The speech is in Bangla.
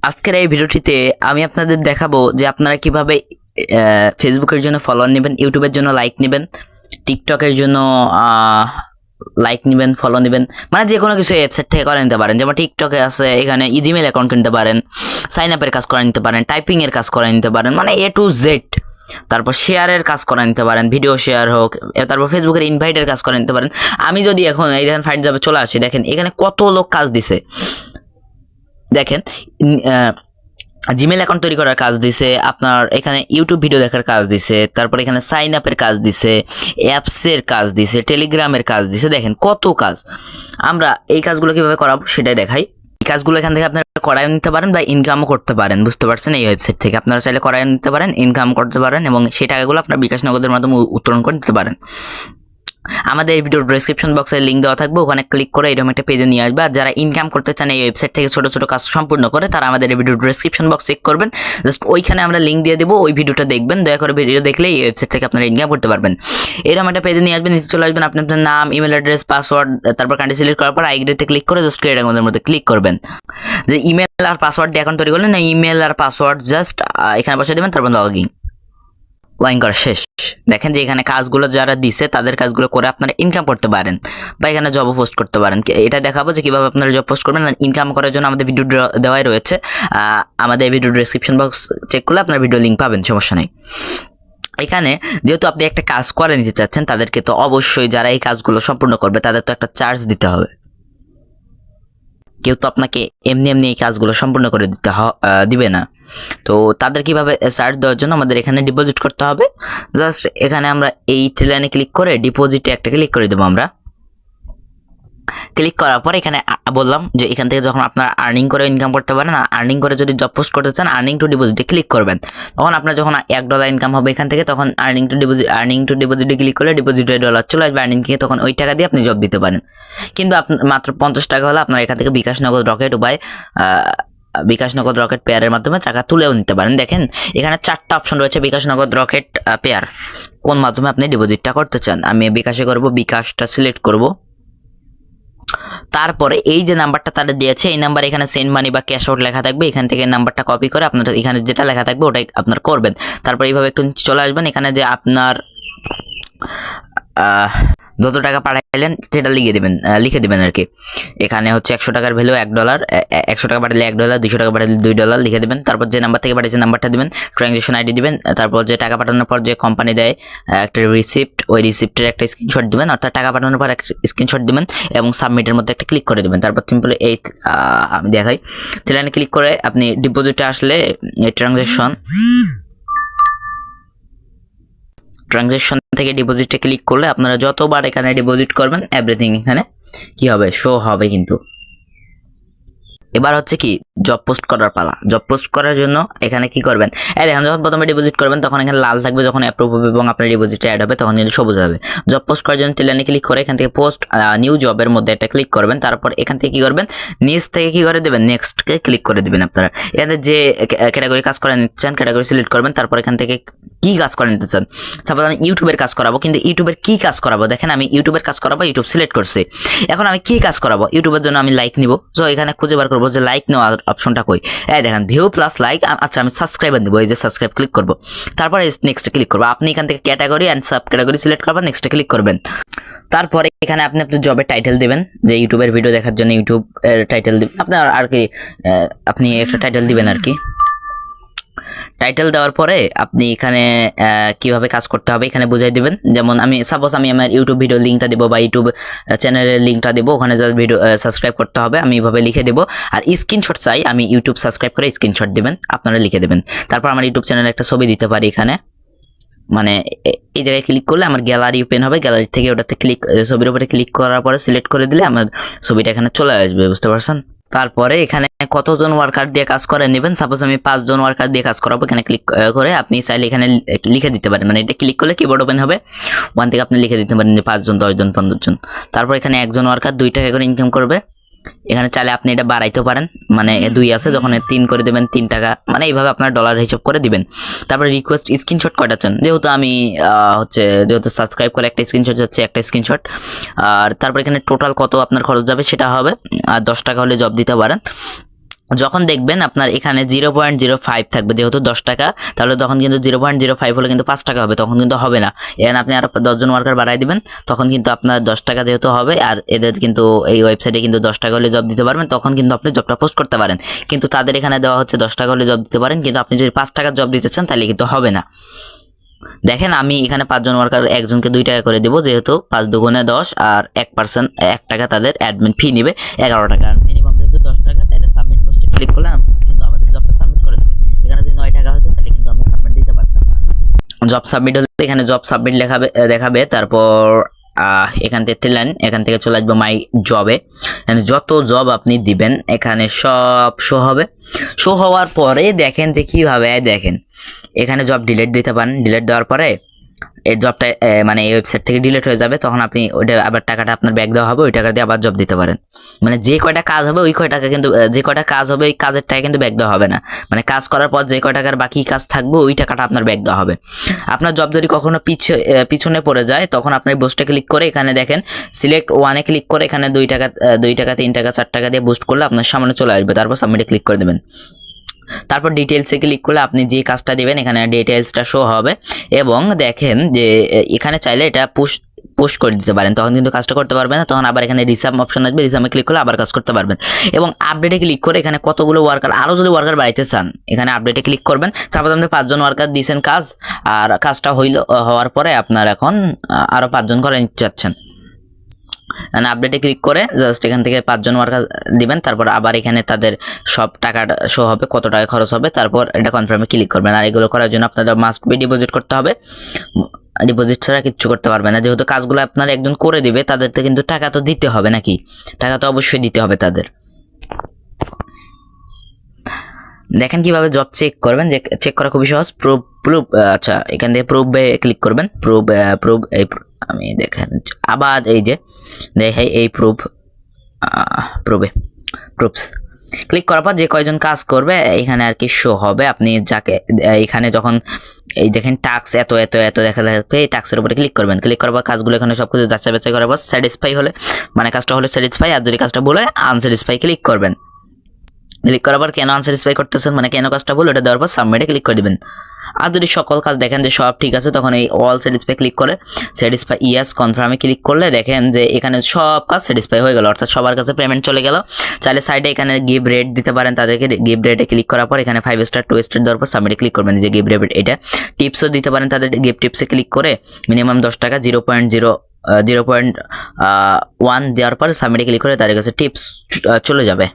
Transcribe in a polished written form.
আজকের এই ভিডিওটিতে আমি আপনাদের দেখাবো যে আপনারা কিভাবে ফেসবুকের জন্য ফলোয়ার নেবেন, ইউটিউবের জন্য লাইক নেবেন, টিকটকের জন্য লাইক নেবেন, ফলো নেবেন, মানে যে কোনো কিছু ওয়েবসাইট থেকে করে নিতে পারেন। যেমন টিকটকে আছে, এখানে জিমেল অ্যাকাউন্ট কিনতে পারেন, সাইন আপের কাজ করে নিতে পারেন, টাইপিং এর কাজ করে নিতে পারেন, মানে A to Z। তারপর শেয়ারের কাজ করে নিতে পারেন, ভিডিও শেয়ার হোক, তারপর ফেসবুকের ইনভাইটের কাজ করে নিতে পারেন। আমি যদি এখন এই দেখেন ফাইট যাবে চলে আসি, দেখেন এখানে কত লোক কাজ দিছে। দেখেন জিমেল অ্যাকাউন্ট তৈরি করার কাজ দিছে, আপনার এখানে ইউটিউব ভিডিও দেখার কাজ দিছে, তারপর এখানে সাইন আপের কাজ দিছে, অ্যাপসের কাজ দিছে, টেলিগ্রামের কাজ দিছে। দেখেন কত কাজ। আমরা এই কাজগুলো কিভাবে করাবো সেটাই দেখাই। এই কাজগুলো এখান থেকে আপনারা করায় নিতে পারেন বা ইনকামও করতে পারেন, বুঝতে পারছেন। এই ওয়েবসাইট থেকে আপনারা চাইলে করায় নিতে পারেন, ইনকাম করতে পারেন এবং সেই টাকাগুলো আপনার বিকাশ নগদের মাধ্যমে উত্তোলন করে দিতে পারেন। আমাদের এই ভিডিওর ডেসক্রিপশন বক্সে লিঙ্ক দেওয়া থাকবে, ওখানে ক্লিক করে এরকম একটা পেজে নিয়ে আসবে। আর যারা ইনকাম করতে চান এই ওয়েবসাইট থেকে ছোট ছোট কাজ সম্পূর্ণ করে, তারা আমাদের এই ভিডিওর ডেসক্রিপশন বক্স চেক করবেন, জাস্ট ওইখানে আমরা লিঙ্ক দিয়ে দেবো, ওই ভিডিওটা দেখবেন। দয়া করে ভিডিও দেখলে এই ওয়েবসাইট থেকে আপনারা ইনকাম করতে পারবেন। এরকম একটা পেজে নিয়ে আসবেন, নিচে চলে আসবেন, আপনি আপনার নাম, ইমেল অ্যাড্রেস, পাসওয়ার্ড, তারপর কান্ট্রি সিলেক্ট করার পর আইডিতে ক্লিক করে জাস্ট ক্রিয়েট অ্যাকাউন্টের মধ্যে ক্লিক করবেন। যে ইমেল আর পাসওয়ার্ড দিয়ে অ্যাকাউন্ট তৈরি করলেন, না ইমেল আর পাসওয়ার্ড জাস্ট এখানে বসে দেবেন, তারপর লগ ইন করা শেষ। দেখেন যে এখানে কাজগুলো যারা দিছে তাদের কাজগুলো করে আপনারা ইনকাম করতে পারেন বা এখানে জব পোস্ট করতে পারেন। এটা দেখাবো যে কিভাবে আপনারা জব পোস্ট করবেন। ইনকাম করার জন্য আমাদের ভিডিও দেওয়াই রয়েছে, আমাদের ভিডিও ডেসক্রিপশন বক্স চেক করলে আপনারা ভিডিও লিঙ্ক পাবেন, সমস্যা নেই। এখানে যেহেতু আপনি একটা কাজ করে নিতে চাচ্ছেন, তাদেরকে তো অবশ্যই যারা এই কাজগুলো সম্পূর্ণ করবে তাদের তো একটা চার্জ দিতে হবে। কেউ তো আপনাকে এমনি এমনি এই কাজগুলো সম্পূর্ণ করে দিবে না। তো তাদের কিভাবে চার্জ দেওয়ার জন্য আমাদের এখানে ডিপোজিট করতে হবে। জাস্ট এখানে আমরা এই লাইনে ক্লিক করে ডিপোজিটে একটা ক্লিক করে দেবো। আমরা ক্লিক করার পর এখানে বললাম যে এখান থেকে যখন আপনারা আর্নিং করে ইনকাম করতে পারেন, আর্নিং করে যদি জব পোস্ট করতে চান আর্নিং টু ডিপোজিটে ক্লিক করবেন। তখন আপনার যখন $1 ইনকাম হবে এখান থেকে, তখন আর্নিং টু ডিপোজিটে ক্লিক করলে ডিপোজিটে ডলার চলে আসবে আর্নিং থেকে, তখন ওই টাকা দিয়ে আপনি জব দিতে পারেন। কিন্তু মাত্র 50 টাকা হলে আপনার এখান থেকে বিকাশ নগদ রকেট উপায় বিকাশ নগদ রকেট পেয়ারের মাধ্যমে টাকা তুলেও নিতে পারেন। দেখেন এখানে 4টা অপশন রয়েছে বিকাশ নগদ রকেট পেয়ার, কোন মাধ্যমে আপনি ডিপোজিটটা করতে চান। আমি বিকাশে করব, বিকাশটা সিলেক্ট করব। তারপরে এই যে নাম্বারটা তারা দিয়েছে, এই নাম্বার এখানে সেন্ড মানি বা ক্যাশ আউট লেখা থাকবে, এখান থেকে নাম্বারটা কপি করে আপনার এখানে যেটা লেখা থাকবে ওটাই আপনার করবেন। তারপর এইভাবে একটু চলে আসবেন, এখানে যে আপনার যত টাকা পাঠাইলেন সেটা লিখে দিবেন আর কি। এখানে হচ্ছে 100 টাকার ভ্যালু $1, 100 টাকা পাঠালে $1, 200 টাকা পাঠালে $2 লিখে দেবেন। তারপর যে নাম্বার থেকে পাঠিয়েছে নাম্বারটা দিবেন, ট্রানজ্যাকশন আইডি দিবেন। তারপর যে টাকা পাঠানোর পর যে কোম্পানি দেয় একটা রিসিপ্ট, ওই রিসিপ্টের একটা স্ক্রিনশট দিবেন, অর্থাৎ টাকা পাঠানোর পর একটা স্ক্রিনশট দিবেন এবং সাবমিটের মধ্যে একটা ক্লিক করে দেবেন। তারপর সিম্পলি এই আমি দেখাই, সেখানে ক্লিক করে আপনি ডিপোজিটে আসলে এই ট্রানজ্যাকশন থেকে ডিপোজিটে ক্লিক করলে আপনারা যতবার এখানে ডিপোজিট করবেন এভরিথিং এখানে কি হবে, শো হবে। কিন্তু এবার হচ্ছে কি জব পোস্ট করার পালা। জব পোস্ট করার জন্য এখানে কি করবেন, দেখেন যখন প্রথমে ডিপোজিট করবেন তখন এখানে লাল থাকবে, যখন অ্যাপ্রুভ হবে এবং আপনার ডিপোজিটে অ্যাড হবে তখন কিন্তু সবুজ হবে। জব পোস্ট করার জন্য টেলানে ক্লিক করে এখান থেকে পোস্ট নিউ জবের মধ্যে একটা ক্লিক করবেন। তারপর এখান থেকে কি করবেন, নিচ থেকে কি করে দেবেন, নেক্সটকে ক্লিক করে দেবেন। আপনারা এখানে যে ক্যাটাগরি কাজ করে নিতে চান ক্যাটাগরি সিলেক্ট করবেন। তারপর এখান থেকে কি কাজ করে নিতে চান, সাপোজ আমি ইউটিউবের কাজ করাবো, কিন্তু ইউটিউবের কি কাজ করাবো, দেখেন আমি ইউটিউবের কাজ করাবো, ইউটিউব সিলেক্ট করছি। এখন আমি কি কাজ করাবো, ইউটিউবের জন্য আমি লাইক নিব। সো এখানে খুঁজে বার করবো যে লাইক নেওয়ার অপশনটা কই, দেখেন ভিউ প্লাস লাইক। আচ্ছা আমি সাবস্ক্রাইবার দিব, এই যে সাবস্ক্রাইব ক্লিক করবো। তারপরে নেক্সটে ক্লিক করবো। আপনি এখান থেকে category and sub category select করবেন, নেক্সটে ক্লিক করবেন। তারপরে এখানে আপনি আপনার জবের টাইটেল দিবেন, যে ইউটিউবের ভিডিও দেখার জন্য ইউটিউব টাইটেল দিবেন আপনার আর কি, আপনি একটা টাইটেল দিবেন আর কি। টাইটেল দেওয়ার পরে আপনি এখানে কিভাবে কাজ করতে হবে এখানে বুঝাই দিবেন। যেমন আমি সাপোজ আমি আমার ইউটিউব ভিডিও লিঙ্কটা দেবো বা ইউটিউব চ্যানেলের লিঙ্কটা দেবো, ওখানে জাস্ট ভিডিও সাবস্ক্রাইব করতে হবে, আমি এইভাবে লিখে দেবো। আর স্ক্রিনশট চাই, আমি ইউটিউব সাবস্ক্রাইব করে স্ক্রিনশট দিবেন, আপনারা লিখে দেবেন। তারপর আমার ইউটিউব চ্যানেলে একটা ছবি দিতে পারি এখানে, মানে এই জায়গায় ক্লিক করলে আমার গ্যালারি ওপেন হবে, গ্যালারি থেকে ওটাতে ছবির উপরে ক্লিক করার পরে সিলেক্ট করে দিলে আমার ছবিটা এখানে চলে আসবে, বুঝতে পারছেন। তারপরে এখানে কতজন ওয়ার্কার দিয়ে কাজ করে নেবেন, সাপোজ আমি 5 জন ওয়ার্কার দিয়ে কাজ করাবো, এখানে ক্লিক করে আপনি চাইলে এখানে লিখে দিতে পারেন, মানে এটা ক্লিক করলে কিবোর্ড ওপেন হবে, ওখান থেকে আপনি লিখে দিতে পারেন যে 5 জন, 10 জন, 15 জন। তারপর এখানে একজন ওয়ার্কার 2 টাকা করে ইনকাম করবে। এখানে চাইলে আপনি এটা বাড়াইতে পারেন, মানে 2 আছে যখন 3 করে দেবেন 3 টাকা, মানে এইভাবে আপনার ডলার হিসাব করে দিবেন। তারপরে রিকোয়েস্ট স্ক্রিনশট কয়টা চান, যেহেতু আমি যেহেতু সাবস্ক্রাইব করে একটা স্ক্রিনশট যাচ্ছে, একটা স্ক্রিনশট। আর তারপর এখানে টোটাল কত আপনার খরচ যাবে সেটা হবে, আর 10 টাকা হলে জব দিতে পারেন। যখন দেখবেন আপনার এখানে 0.05 থাকবে, যেহেতু 10 টাকা, তাহলে তখন কিন্তু 0.05 হলে কিন্তু 5 টাকা হবে, তখন কিন্তু হবে না। এখানে আপনি আরো 10 জন ওয়ার্কার বাড়াই দিবেন, তখন কিন্তু আপনার 10 টাকা যেহেতু হবে, আর এদের কিন্তু এই ওয়েবসাইটে কিন্তু 10 টাকা হলে জব দিতে পারবেন, তখন কিন্তু আপনি জবটা পোস্ট করতে পারেন। কিন্তু তাদের এখানে দেওয়া হচ্ছে 10 টাকা হলে জব দিতে পারেন, কিন্তু আপনি যদি 5 টাকার জব দিতে চান তাহলে কিন্তু হবে না। দেখেন আমি এখানে 5 জন ওয়ার্কার একজনকে 2 টাকা করে দেবো, যেহেতু 5 দুগুণে 10, আর 1 টাকা তাদের অ্যাডমিন ফি নেবে 11 টাকা, মিনিমাম যেহেতু 10 টাকা, তাহলে সাবমিট পোস্টে ক্লিক করলে কিন্তু আমাদের জবটা সাবমিট করে দেবে। এখানে যদি 9 টাকা হতো তাহলে কিন্তু আমি সাবমিট দিতে পারতাম না। জব সাবমিট হলে এখানে জব সাবমিট দেখাবে, তারপর এখান থেকে লাইন, এখান থেকে চলে আসবে মাই জবে। যত জব আপনি দিবেন এখানে সব শো হবে। শো হওয়ার পরে দেখেন যে কীভাবে, দেখেন এখানে জব ডিলিট দিতে পারেন। ডিলিট দেওয়ার পরে এই জবটা মানে এই ওয়েবসাইট থেকে ডিলিট হয়ে যাবে, তখন আপনি ওইটা আবার টাকাটা আপনার ব্যাক দেওয়া হবে, ওই টাকা দিয়ে আবার জব দিতে পারেন। মানে যে কয়টা কাজ হবে ওই কয় টাকা কিন্তু, যে কয়টা কাজ হবে ওই কাজের টাকা কিন্তু ব্যাক দেওয়া হবে না। মানে কাজ করার পর যে কয় টাকার বাকি কাজ থাকবে ওই টাকাটা আপনার ব্যাক দেওয়া হবে। আপনার জব যদি কখনো পিছনে পড়ে যায়, তখন আপনার বুস্টে ক্লিক করে এখানে দেখেন সিলেক্ট ওয়ানে ক্লিক করে এখানে 2 টাকা 3 টাকা 4 টাকা দিয়ে বুস্ট করলে আপনার সামনে চলে আসবে, তারপর সাবমিটে ক্লিক করে দেবেন। তারপর ডিটেলসে ক্লিক করলে আপনি যে কাজটা দিবেন এখানে ডিটেলসটা শো হবে, এবং দেখেন যে এখানে চাইলে এটা পুশ করে দিতে পারেন, তখন কিন্তু কাজটা করতে পারবেন না। তখন আবার এখানে রিসাম অপশন আসবে, রিসামে ক্লিক করলে আবার কাজ করতে পারবেন। এবং আপডেটে ক্লিক করে এখানে কতগুলো ওয়ার্কার, আরও যদি ওয়ার্কার বাড়াইতে চান এখানে আপডেটে ক্লিক করবেন। তারপর আপনি 5 জন ওয়ার্কার দিয়েছেন কাজ, আর কাজটা হওয়ার পরে আপনার এখন আরও 5 জন করে নিতে চাচ্ছেন, আপডেটে ক্লিক করে জাস্ট এখান থেকে 5 জন ওয়ার্কার দিবেন। তারপর আবার এখানে তাদের সব টাকাটা শো হবে, কত টাকা খরচ হবে, তারপর এটা কনফার্মে ক্লিক করবেন। আর এগুলো করার জন্য আপনাদের মাস্ট বি ডিপোজিট করতে হবে, ডিপোজিট ছাড়া কিচ্ছু করতে পারবে না। যেহেতু কাজগুলো আপনার একজন করে দিবে, তাদেরকে কিন্তু টাকা তো দিতে হবে নাকি, টাকা তো অবশ্যই দিতে হবে তাদের। দেখেন কিভাবে জব চেক করবেন, যে চেক করা খুবই সহজ। প্রুফ আচ্ছা, এখান থেকে প্রুফে ক্লিক করবেন। প্রুফ এই আমি দেখেন আবার এই যে দেখে এই প্রুফস ক্লিক করার পর যে কয়জন কাজ করবে এখানে আর কি শো হবে। আপনি যাকে এখানে যখন এই দেখেন টাস্ক এত এত এত দেখা যাবে, এই টাস্কের উপরে ক্লিক করবেন। ক্লিক করার পর কাজগুলো এখানে সব কিছু যাচাই বাছাই করার পর স্যাটিসফাই হলে মানে কাজটা হলে স্যাটিসফাই, আর যদি কাজটা বলে আনস্যাটিসফাই ক্লিক করবেন। ক্লিক করার পর কেন আনস্যাটিসফাই করতেছেন মানে কেন কাজটা বলে ওটা দেওয়ার পর সাবমিটে ক্লিক করে দিবেন। আর যদি সকল কাজ দেখেন যে সব ঠিক আছে, তখন এই অল স্যাটিসফাই ক্লিক করে স্যাটিসফাই ইয়েস কনফার্মে ক্লিক করলে দেখেন যে এখানে সব কাজ স্যাটিসফাই হয়ে গেল, অর্থাৎ সবার কাছে পেমেন্ট চলে গেল। চাইলে সাইডে এখানে গিভ রেট দিতে পারেন তাদেরকে, গিভ রেটে ক্লিক করার পর এখানে 5 স্টার 2 স্টার দেওয়ার পর সাবমিটে ক্লিক করবেন, যে গিভ রেট এটা। টিপসও দিতে পারেন তাদের, গিভ টিপসে ক্লিক করে মিনিমাম 10 টাকা 0.1 দেওয়ার পর সাবমিটে ক্লিক করে তাদের কাছে টিপস চলে যাবে।